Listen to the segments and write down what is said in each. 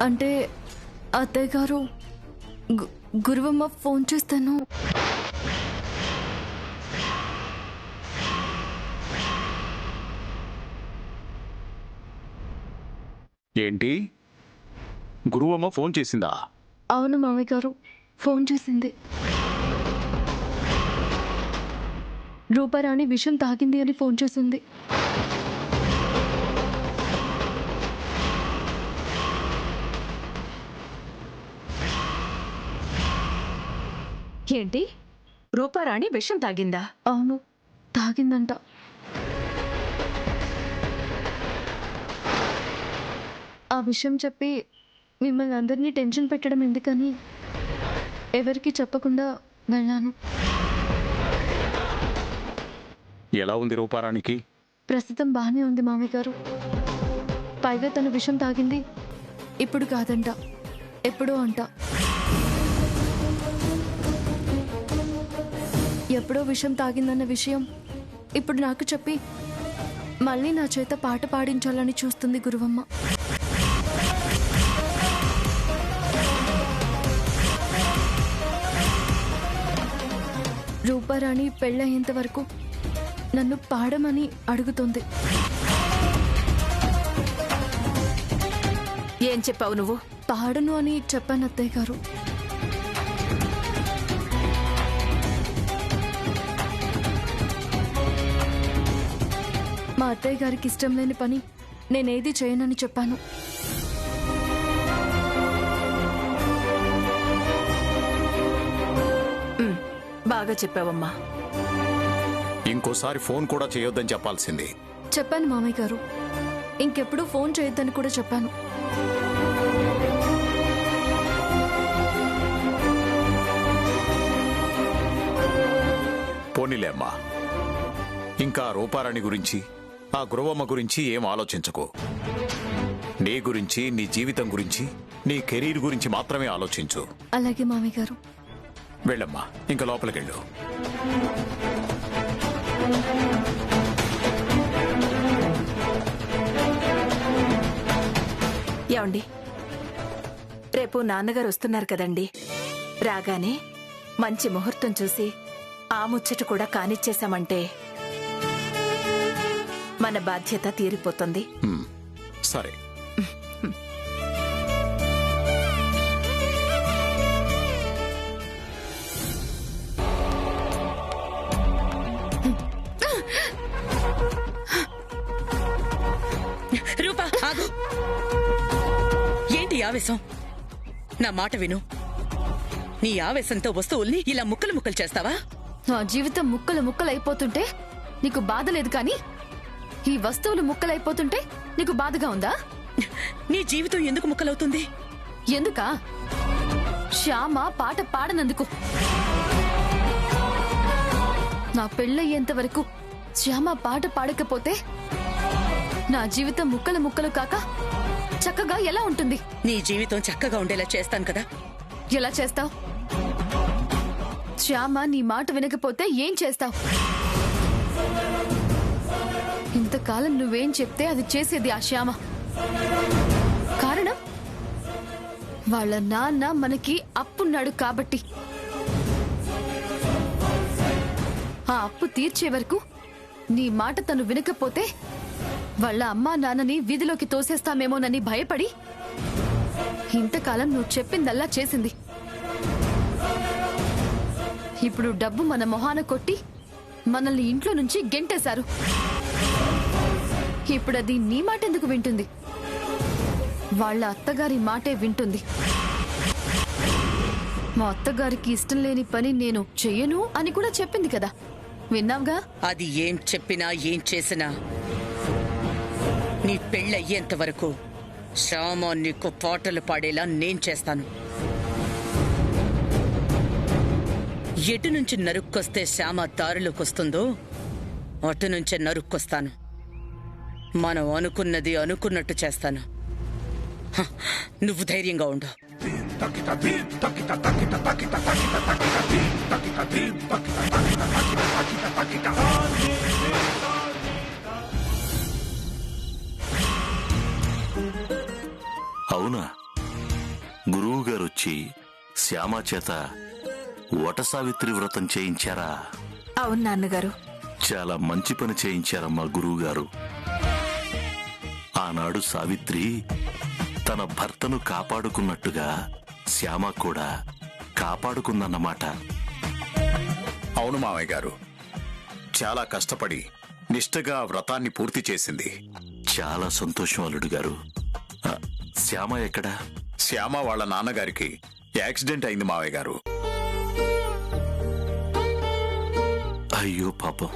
అంటే అత్తయ్య గారు గురువమ్మ ఫోన్ చేస్తాను. ఏంటి, గురువమ్మ ఫోన్ చేసిందా? అవును మామయ్య గారు, ఫోన్ చేసింది. రూపారాణి విషం తాగింది అని ఫోన్ చేసింది. ఏంటి, రూపారాణి విషం తాగిందా? అవును, తాగిందంట. ఆ విషయం చెప్పి మిమ్మల్ని అందరినీ టెన్షన్ పెట్టడం ఎందుకని ఎవరికి చెప్పకుండా వెళ్ళాను. ఎలా ఉంది రూపారానికి? ప్రస్తుతం బాగానే ఉంది మామయ్య గారు. పైగా తన విషం తాగింది ఇప్పుడు కాదంట, ఎప్పుడో అంట. ఎప్పుడో విషం తాగిందన్న విషయం ఇప్పుడు నాకు చెప్పి మళ్ళీ నా చేత పాట పాడించాలని చూస్తుంది గురువమ్మ. రూపారాణి పెళ్ళయ్యేంత వరకు నన్ను పాడమని అడుగుతుంది. ఏం చెప్పావు నువ్వు? పాడను అని చెప్పాను అత్తయ్య గారు. మా అత్తయ్య గారికి ఇష్టం లేని పని నేనేది చేయనని చెప్పాను. బాగా చెప్పావమ్మా. ఇంకోసారి ఫోన్ కూడా చేయొద్దని చెప్పాల్సింది. చెప్పాను మామయ్య గారు, ఇంకెప్పుడు ఫోన్ చేయొద్దని కూడా చెప్పాను. పోనీలే అమ్మా, ఇంకా రూపారాణి గురించి, ఆ గురువమ్మ గురించి ఏం ఆలోచించకు. నీ గురించి, నీ జీవితం గురించి, నీ కెరీర్ గురించి మాత్రమే ఆలోచించు. అలాగే మామయ్య గారు. వెళ్ళమ్మా, ఇంకా లోపలికెళ్ళు. ఏమండి, రేపు నాన్నగారు వస్తున్నారు కదండి. రాగానే మంచి ముహూర్తం చూసి ఆ ముచ్చట కూడా కానిచ్చేశామంటే మన బాధ్యత తీరిపోతుంది. సరే. రూపా, ఆగు. ఏంటి ఆవేశం? నా మాట విను. నీ ఆవేశంతో వస్తువుల్ని ఇలా ముక్కలు ముక్కలు చేస్తావా? నా జీవితం ముక్కలు ముక్కలు అయిపోతుంటే నీకు బాధ లేదు, కానీ ఈ వస్తువులు ముక్కలైపోతుంటే నీకు బాధగా ఉందా? నీ జీవితం ఎందుకు ముక్కలవుతుంది? ఎందుకా? శ్యామ పాట పాడనందుకు. నా పెళ్ళయ్యేంత వరకు శ్యామ పాట పాడకపోతే నా జీవితం ముక్కలు ముక్కలు కాక చక్కగా ఎలా ఉంటుంది? నీ జీవితం చక్కగా ఉండేలా చేస్తాను కదా. ఎలా చేస్తావు? శ్యామ నీ మాట వినకపోతే ఏం చేస్తావు? ఇంతకాలం నువ్వేం చెప్తే అది చేసేది ఆ శ్యామ. కారణం వాళ్ళ నాన్న మనకి అప్పున్నాడు కాబట్టి. ఆ అప్పు తీర్చే వరకు నీ మాట తను వినకపోతే వాళ్ళ అమ్మా నాన్నని వీధిలోకి తోసేస్తామేమోనని భయపడి ఇంతకాలం నువ్వు చెప్పిందల్లా చేసింది. ఇప్పుడు డబ్బు మన మొహాన కొట్టి మనల్ని ఇంట్లో నుంచి గెంటేశారు. ఇప్పుడు అది నీ మాట ఎందుకు వింటుంది? వాళ్ళ అత్తగారి మాటే వింటుంది. మా అత్తగారికి ఇష్టం లేని పని నేను చెయ్యను అని కూడా చెప్పింది కదా, విన్నావుగా? అది ఏం చెప్పినా ఏం చేసినా నీ పెళ్ళయ్యేంత వరకు శ్యామ నీకు పాటలు పాడేలా నేను చేస్తాను. ఎటు నుంచి నరుక్కొస్తే శ్యామ దారిలోకొస్తుందో అటు నుంచే నరుక్కొస్తాను. మనం అనుకున్నది అనుకున్నట్టు చేస్తాను. నువ్వు ధైర్యంగా ఉండు. అవునా? గురువు గారొచ్చి శ్యామ చేత వట సావిత్రి వ్రతం చేయించారా? అవును నాన్నగారు. చాలా మంచి పని చేయించారమ్మా గురువుగారు. ఆనాడు సావిత్రి తన భర్తను కాపాడుకున్నట్టుగా శ్యామ కూడా కాపాడుకుందన్నమాట. అవును మావయ్య గారు, చాలా కష్టపడి నిష్ఠగా వ్రతాన్ని పూర్తి చేసింది. చాలా సంతోషం అల్లుడు గారు. శ్యామ ఎక్కడా? శ్యామ వాళ్ళ నాన్నగారికి యాక్సిడెంట్ అయింది మావయ్య గారు. అయ్యో పాపం,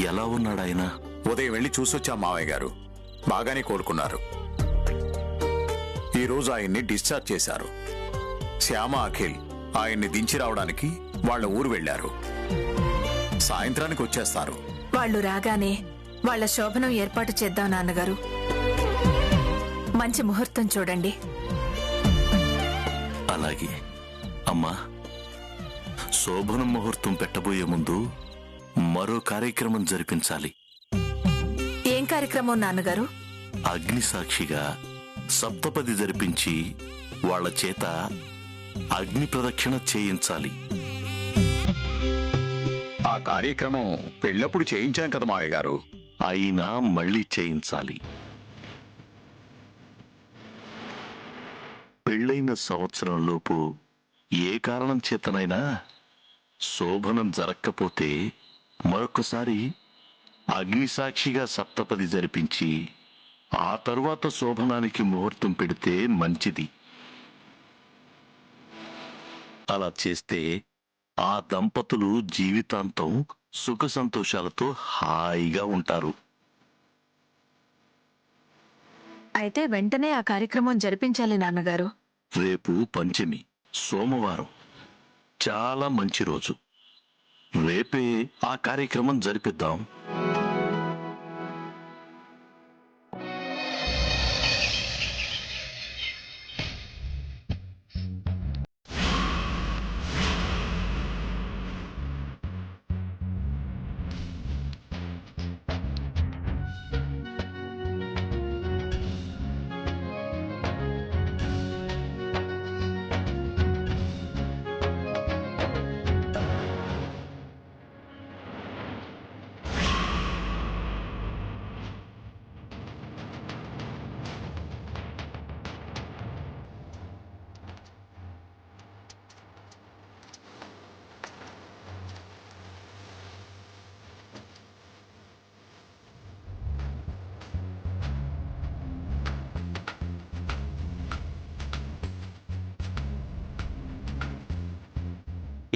ఎలా ఉన్నాడాయన? ఉదయం వెళ్లి చూసొచ్చా మావయ్య గారు. బాగానే కోలుకున్నారు. ఈరోజు ఆయన్ని డిశ్చార్జ్ చేశారు. శ్యామ, అఖిల్ ఆయన్ని దించి రావడానికి వాళ్ళ ఊరు వెళ్లారు. సాయంత్రానికి వచ్చేస్తారు. వాళ్ళు రాగానే వాళ్ళ శోభనం ఏర్పాటు చేద్దాం నాన్నగారు. మంచి ముహూర్తం చూడండి. అలాగే అమ్మా, శోభనం ముహూర్తం పెట్టబోయే ముందు మరో కార్యక్రమం జరిపించాలి. ఏం కార్యక్రమం నాన్నగారు? అగ్ని సాక్షిగా సప్తపది జరిపించి వాళ్ళ చేత అగ్ని ప్రదక్షిణ చేయించాలి. ఆ కార్యక్రమం పెళ్ళప్పుడు చేయించాం కదా మావయ్య గారు. అయినా మళ్ళీ చేయించాలి. పెళ్ళైన సంవత్సరంలోపు ఏ కారణం చేతనైనా శోభనం జరక్కపోతే మరొకసారి అగ్నిసాక్షిగా సప్తపది జరిపించి ఆ తరువాత శోభనానికి ముహూర్తం పెడితే మంచిది. అలా చేస్తే ఆ దంపతులు జీవితాంతం సుఖ సంతోషాలతో హాయిగా ఉంటారు. అయితే వెంటనే ఆ కార్యక్రమం జరిపించాలి నాన్నగారు. రేపు పంచమి, సోమవారం, చాలా మంచి రోజు. రేపే ఆ కార్యక్రమం జరిపిద్దాం.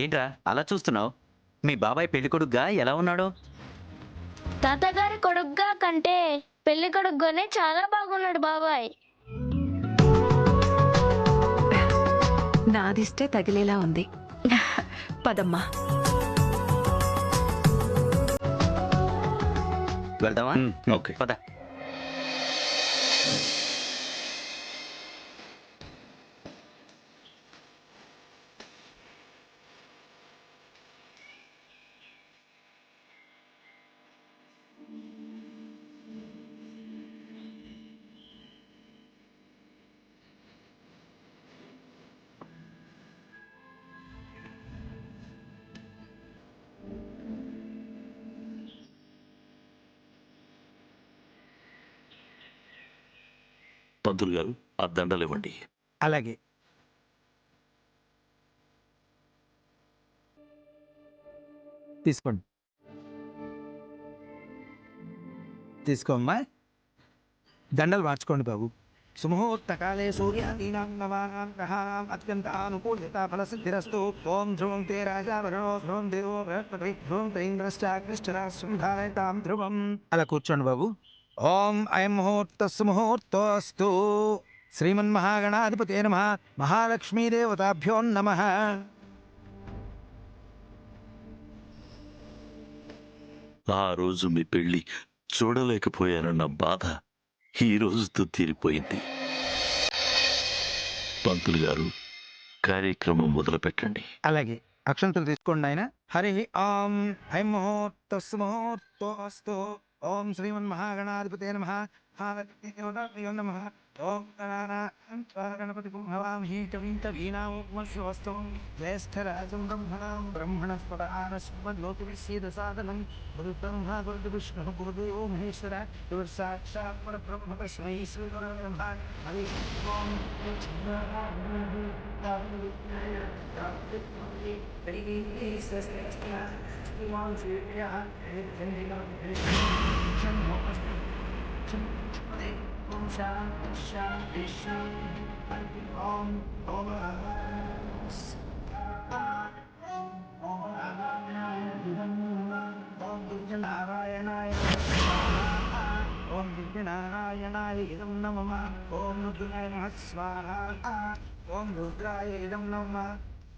ఏంట్రా అలా చూస్తున్నావు? మీ బాబాయ్ పెళ్లి కొడుకుగా ఎలా ఉన్నాడు? తాతగారి కొడుగ్గా కంటే పెళ్లి కొడుకుగానే చాలా బాగున్నాడు బాబాయ్. నాదిస్తే తగిలేలా ఉంది. పదమ్మా. వెళ్దామా? ఓకే. పద. పంతులు గారు, ఆ దండలు ఇవ్వండి. అలాగే. తీసుకోండి. తీసుకోమ్మా. దండలు మార్చుకోండి బాబు. సుముహూర్తకాలే సూర్యాదీనాం నవానాం గ్రహాణాం అత్యంత అనుకూలిత ఫలసిద్ధిరస్తు. ఓం ధ్రువం తే రాజా వరుణో ధ్రువం దేవో బృహస్పతి ధ్రువం తే ఇంద్రశ్చాగ్నిశ్చరాస్వం ధారయతాం ధ్రువం. అలా కూర్చోండి బాబు. ఓం అయం ముహూర్తస్సు ముహూర్తోస్తు. శ్రీమన్మహాగణాధిపతే నమః. మహాలక్ష్మీదేవతాభ్యో నమః. ఆ రోజు మీ పెళ్లి చూడలేకపోయానన్న బాధ ఈ రోజుతో తీరిపోయింది. పంతులు గారు, కార్యక్రమం మొదలు పెట్టండి. అలాగే. అక్షంతలు తీసుకోండి ఆయన. హరి ఓం ఐం ముహూర్తస్సు ముహూర్తోస్తు. ఓం శ్రీమన్మహాగణాధిపతే నమః. మహాలక్ష్మీదేవతాభ్యో నమః. ఓం గణానాం గణపతి హవామహే కవిం కవీనాముపమశ్రవస్తవం జ్యేష్ఠరాజం బ్రహ్మణాం బ్రహ్మణస్పద ఆనశ్వన్నోతివిశ్యేదసాదనం గురుబ్రహ్మ గురుర్విష్ణుః గురుదేవో మహేశ్వర గురుసాక్షాత్ పరబ్రహ్మ తస్మై శ్రీగురవే హరి ఓం నారాయణాయ ఓం నారాయణాయ ఇదం నమః ఓం రుద్రాయ నమః స్వాహా ఓం రుద్రాయ ఇదం నమః.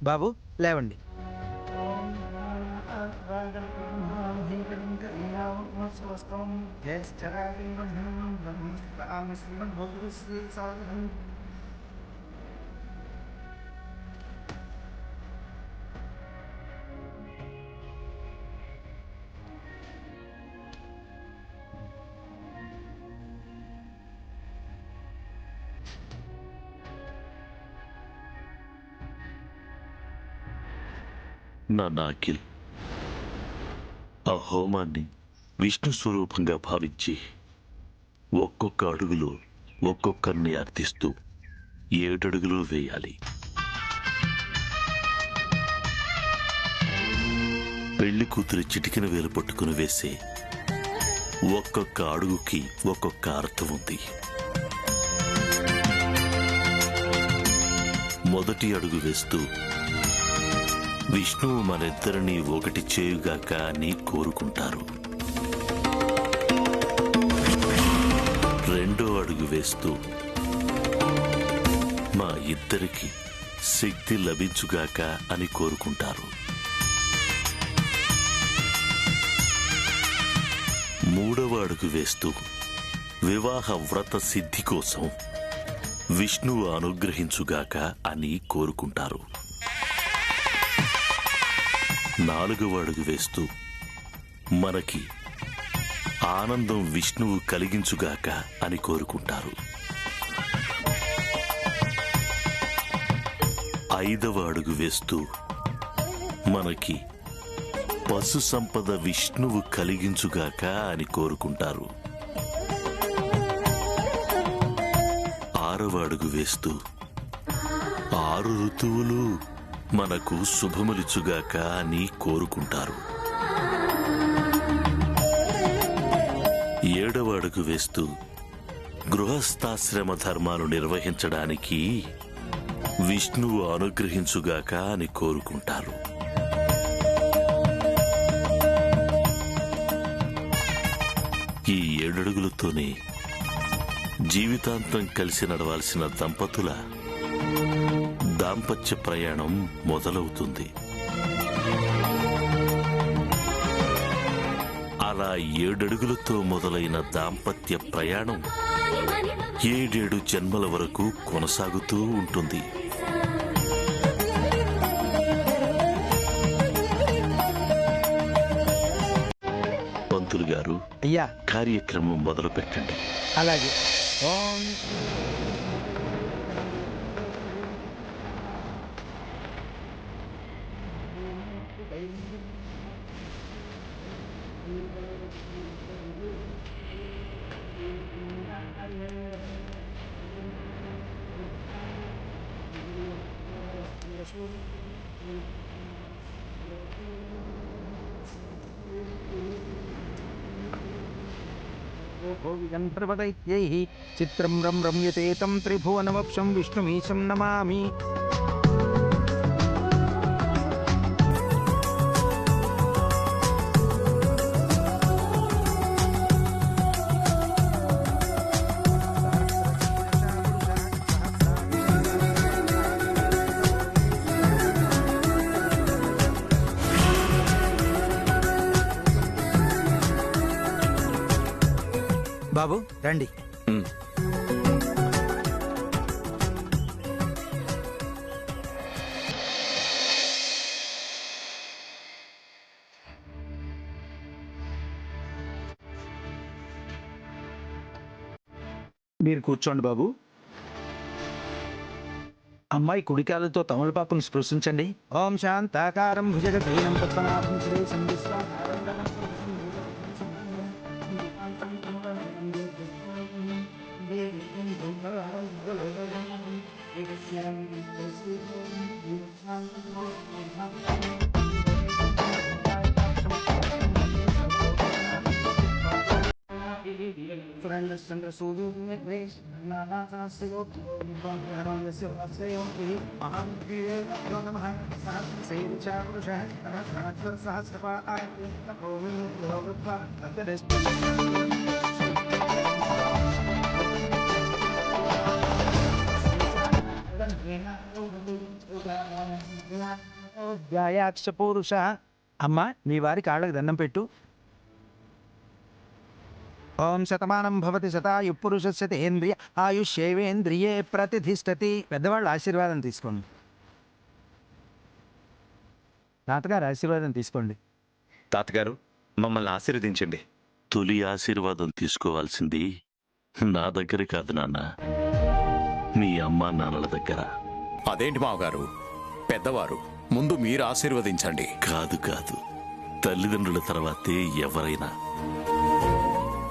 బాబు లేవండి. నాన్న అఖిల్, ఆ హోమాన్ని విష్ణు స్వరూపంగా భావించి ఒక్కొక్క అడుగులో ఒక్కొక్కరిని అర్థిస్తూ 7 అడుగులు వేయాలి. పెళ్లి కూతురి చిటికిన వేలు పట్టుకుని వేసే ఒక్కొక్క అడుగుకి ఒక్కొక్క అర్థం ఉంది. మొదటి అడుగు వేస్తూ విష్ణువు మనిద్దరినీ ఒకటి చేయుగాక అని కోరుకుంటారు. రెండో అడుగు వేస్తూ మా ఇద్దరికి శక్తి లభించుగాక అని కోరుకుంటారు. మూడవ అడుగు వేస్తూ వివాహ వ్రత సిద్ధి కోసం విష్ణువు అనుగ్రహించుగాక అని కోరుకుంటారు. నాలుగవ అడుగు వేస్తూ మనకి ఆనందం విష్ణువు కలిగించుగాక అని కోరుకుంటారు. ఐదవ అడుగు వేస్తూ మనకి పశు సంపద విష్ణువు కలిగించుగాక అని కోరుకుంటారు. ఆరవ అడుగు వేస్తూ 6 ఋతువులు మనకు శుభములిచుగాక అని కోరుకుంటారు. 7వ అడుగు వేస్తూ గృహస్థాశ్రమ ధర్మాలు నిర్వహించడానికి విష్ణువు అనుగ్రహించుగాక అని కోరుకుంటారు. ఈ 7 అడుగులతోనే జీవితాంతం కలిసి నడవాల్సిన దంపతుల దాంపత్య ప్రయాణం మొదలవుతుంది. అలా 7 అడుగులతో మొదలైన దాంపత్య ప్రయాణం 7 జన్మల వరకు కొనసాగుతూ ఉంటుంది. పంతులు గారు, అయ్యా కార్యక్రమం మొదలు పెట్టండి. అలాగే. ఓం యంత్రవదైత్యైః చిత్రం రమ్యతే తం త్రిభువనమక్షం విష్ణుమీశం నమామి. బాబు రండి. మీరు కూర్చోండి బాబు. అమ్మాయి కుడికాలతో తమలపాకును స్పృశించండి. ఓం శాంతాకారం భుజగశయనం పద్మనాభం సురేశం విశ్వాధారం పురుష. అమ్మా, మీ వారి కాళ్ళకి దండం పెట్టు. ఓం శతమానం భవతి శతాయు పురుషస్య తేంద్రియ ఆయుష్యేవేంద్రియే ప్రతిధిష్టతి. పెద్దవాళ్ళ ఆశీర్వాదం తీసుకోండి. తాతగారు ఆశీర్వాదం తీసుకోండి. తాతగారు, మమ్మల్ని ఆశీర్వదించండి. తొలి ఆశీర్వాదం తీసుకోవాల్సింది నా దగ్గర కాదు నాన్న, మీ అమ్మా నాన్నల దగ్గర. అదేంటి మావగారు, పెద్దవారు, ముందు మీరు ఆశీర్వదించండి. కాదు కాదు, తల్లిదండ్రుల తర్వాతే ఎవరైనా.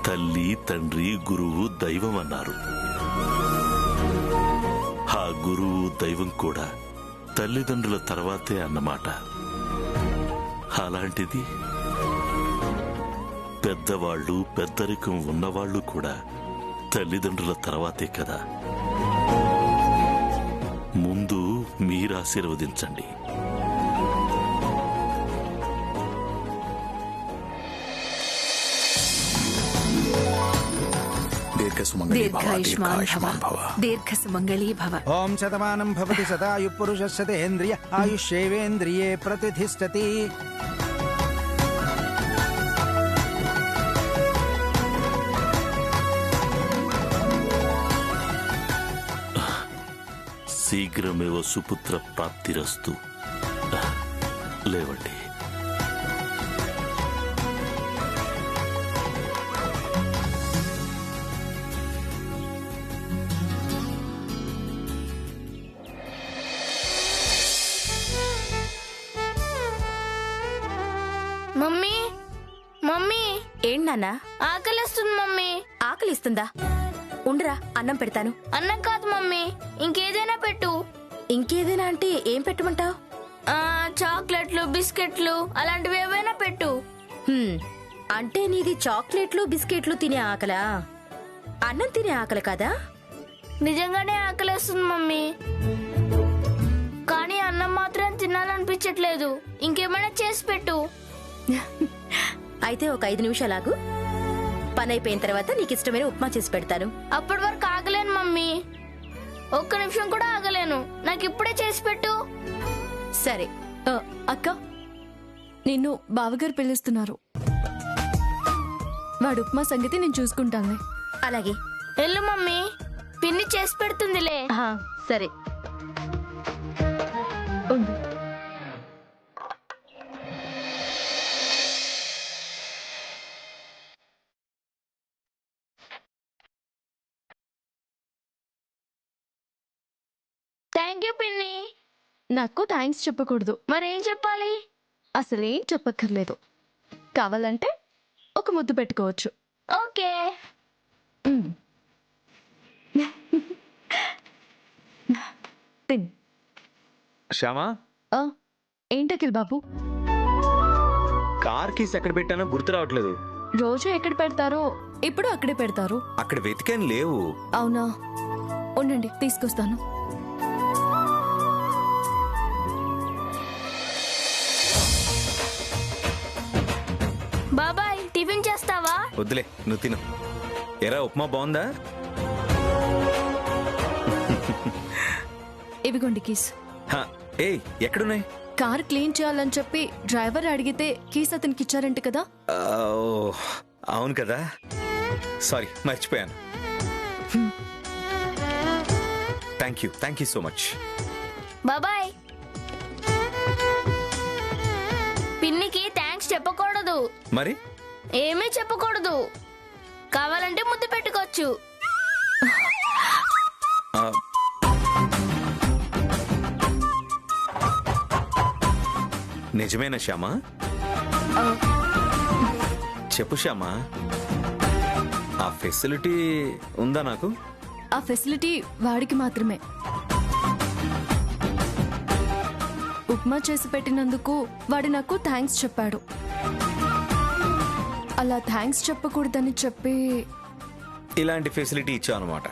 తల్లి, తండ్రి, గురువు, దైవం అన్నారు. ఆ గురువు, దైవం కూడా తల్లిదండ్రుల తర్వాతే అన్నమాట. అలాంటిది పెద్దవాళ్ళు, పెద్దరికం ఉన్నవాళ్ళు కూడా తల్లిదండ్రుల తర్వాతే కదా. ముందు మీరు ఆశీర్వదించండి. దీర్ఘ సుమంగళీ భవ. ఓం శతమానం భవతి శతాయు పురుషస్య తేంద్రియ ఆయుష్యేవేంద్రియే ప్రతిధిష్టతి. శీఘ్రమేవ సుపుత్ర ప్రాప్తిరస్తు. లేవండి. మమ్మీ మమ్మీ ఏంటన్నా? ఆకలిస్తుంది మమ్మీ. ఆకలిస్తుందా? ఉండరా, అన్నం పెడతాను. అన్నం కాదు మమ్మీ, ఇంకేదైనా పెట్టు. ఇంకేదైనా అంటే ఏం పెట్టమంటావు? చాక్లెట్లు, బిస్కెట్లు అలాంటివి ఏవైనా పెట్టు. అంటే నీది చాక్లెట్లు, బిస్కెట్లు తినే ఆకలా? అన్నం తినే ఆకలి కదా? నిజంగానే ఆకలిస్తుంది మమ్మీ, కానీ అన్నం మాత్రం తినాలనిపించట్లేదు. ఇంకేమైనా చేసి పెట్టు. అయితే ఒక 5 నిమిషాలు ఆగు. పని అయిపోయిన తర్వాత నీకు ఇష్టమైన ఉప్మా చేసి పెడతాను. అప్పటి వరకు ఆగలేను మమ్మీ, ఒక్క నిమిషం కూడా ఆగలేను. నాకు ఇప్పుడే చేసి పెట్టు. సరే. అక్క, నిన్ను బావగారు పిలుస్తున్నారు. వాడు ఉప్మా సంగతి నేను చూసుకుంటాను. అలాగే. వెళ్ళు మమ్మీ, పిన్ని చేసి పెడుతుందిలే. సరే. థ్యాంక్ యూ పిన్ని. నాకు థ్యాంక్స్ చెప్పకూడదు. మరేం చెప్పాలి? అసలేం చెప్పక్కర్లేదు. కావాలంటే ఒక ముద్దు పెట్టుకోవచ్చు. ఓకే. తిన్. శ్యామా, ఏంటకిల్ బాబు? కార్ కీస్ ఎక్కడ పెట్టానో గుర్తు రావట్లేదు. రోజు ఎక్కడ పెడతారో ఇప్పుడు అక్కడే పెడతారు. అక్కడ వెతికాను, లేవు. అవునా? ఉండండి, తీసుకొస్తాను. బాబాయ్, టిఫిన్ చేస్తావా? వద్దులే, నువ్వు తిను. ఎరా, ఉప్మా బాగుందా? ఇవిగోండి కీస్. ఏయ్, ఎక్కడున్నాయి? కార్ క్లీన్ చేయాలని చెప్పి డ్రైవర్ అడిగితే కీస్ అతనికి ఇచ్చారంట కదా. అవును కదా, సారీ, మర్చిపోయాను. Thank you so much. బాబాయ్, పిన్నికి థ్యాంక్స్ చెప్పకూడదు. మరి ఏమీ చెప్పకూడదు. కావాలంటే ముద్దు పెట్టుకోవచ్చు. నిజమేనా శ్యామా? చెప్పు శ్యామా, ఆ ఫెసిలిటీ ఉందా నాకు? ఆ ఫెసిలిటీ వాడికి మాత్రమే. ఉప్మా చేసి పెట్టినందుకు వాడు నాకు థ్యాంక్స్ చెప్పాడు. అలా థ్యాంక్స్ చెప్పకూడదని చెప్పి ఇలాంటి ఫెసిలిటీ ఇచ్చావు అనమాట.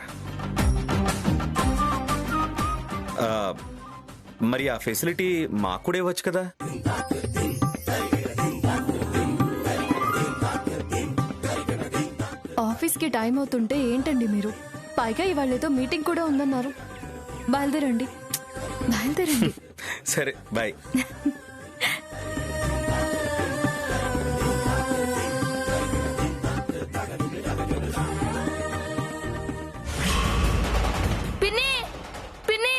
మరి ఆ ఫెసిలిటీ మాకు కూడా ఇవ్వచ్చు కదా? ఆఫీస్కి టైం అవుతుంటే ఏంటండి మీరు? పైగా ఇవాళ ఏదో మీటింగ్ కూడా ఉందన్నారు. బయలుదేరండి, బయలుదేరండి. సరే బాయ్. పిన్ని పిన్ని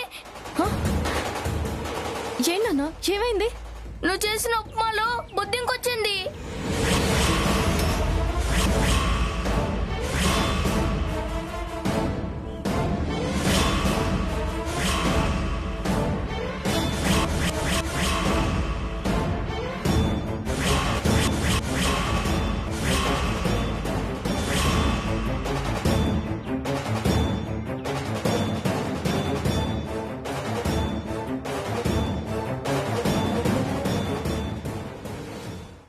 ఏంటన్నా, ఏమైంది? నువ్వు చేసిన ఉప్మాలో బొద్దింకొచ్చింది.